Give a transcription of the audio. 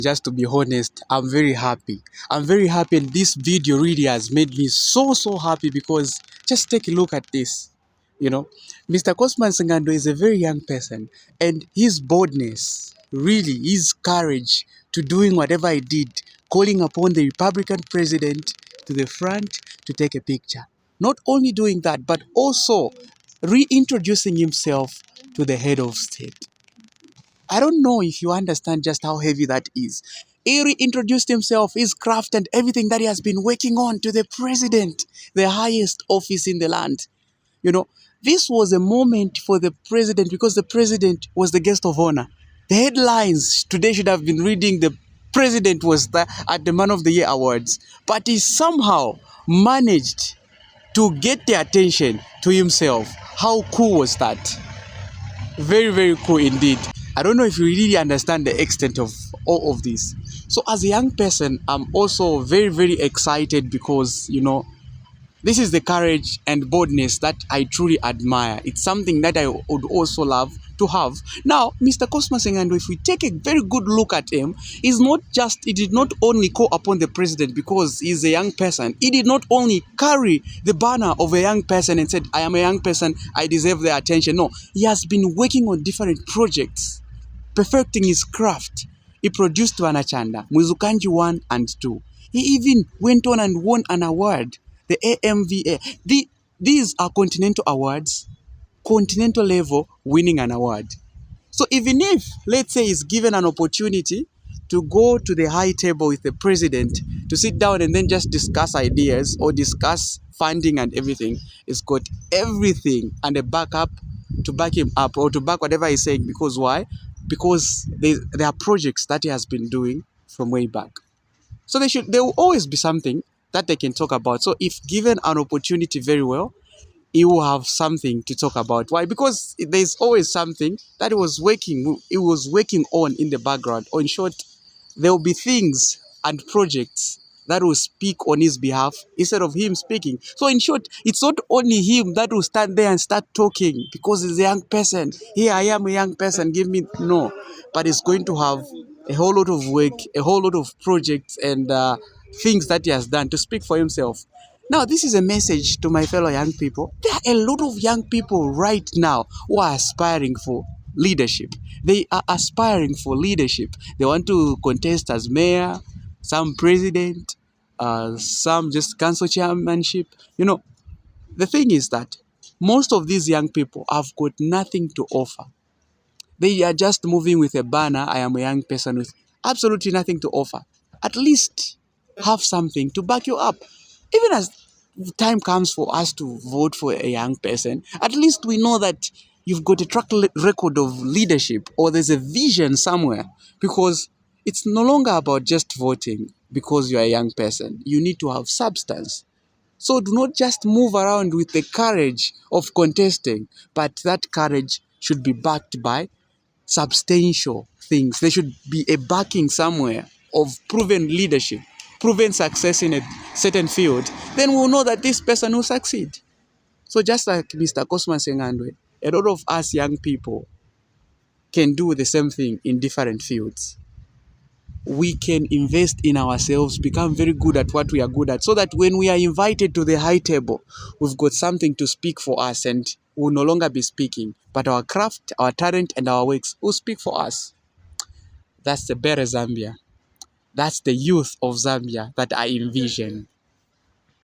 Just to be honest, I'm very happy. I'm very happy, and this video really has made me so happy because just take a look at this. You know, Mr. Cosmas Ngandwe is a very young person, and his boldness, really, his courage to doing whatever he did, calling upon the Republican president to the front to take a picture. Not only doing that, but also reintroducing himself to the head of state. I don't know if you understand just how heavy that is. He reintroduced himself, his craft, and everything that he has been working on to the president, the highest office in the land. You know, this was a moment for the president because the president was the guest of honor. The headlines today should have been reading the president was at the Man of the Year Awards, but he somehow managed to get the attention to himself. How cool was that? Very cool indeed. I don't know if you really understand the extent of all of this. So as a young person, I'm also very excited because, this is the courage and boldness that I truly admire. It's something that I would also love to have. Now, Mr. Cosmas Ngandwe, if we take a very good look at him, he did not only call upon the president because he's a young person. He did not only carry the banner of a young person and said, I am a young person, I deserve their attention. No, he has been working on different projects, perfecting his craft. He produced Wanachanda, Muzukanji 1 and 2. He even went on and won an award, the AMVA. These are continental awards, continental level winning an award. So even if, let's say, he's given an opportunity to go to the high table with the president to sit down and then just discuss ideas or discuss funding and everything, he's got everything and a backup to back him up or to back whatever he's saying. Because why? Because there are projects that he has been doing from way back. So there will always be something that they can talk about. So if given an opportunity very well, he will have something to talk about. Why? Because there's always something that he was working on in the background. Or in short, there will be things and projects that will speak on his behalf instead of him speaking. So in short, it's not only him that will stand there and start talking because he's a young person. Here I am, a young person, give me, no. But he's going to have a whole lot of work, a whole lot of projects and things that he has done to speak for himself. Now, this is a message to my fellow young people. There are a lot of young people right now who are aspiring for leadership. They are aspiring for leadership. They want to contest as mayor, some president, some just council chairmanship. The thing is that most of these young people have got nothing to offer. They are just moving with a banner, I am a young person, with absolutely nothing to offer. At least have something to back you up. Even as time comes for us to vote for a young person, at least we know that you've got a track record of leadership or there's a vision somewhere, because it's no longer about just voting because you're a young person. You need to have substance. So do not just move around with the courage of contesting, but that courage should be backed by substantial things. There should be a backing somewhere of proven leadership, proven success in a certain field. Then we'll know that this person will succeed. So just like Mr. Cosmas Ngandwe, a lot of us young people can do the same thing in different fields. We can invest in ourselves, become very good at what we are good at, so that when we are invited to the high table, we've got something to speak for us and we'll no longer be speaking, but our craft, our talent, and our works will speak for us. That's the better Zambia. That's the youth of Zambia that I envision.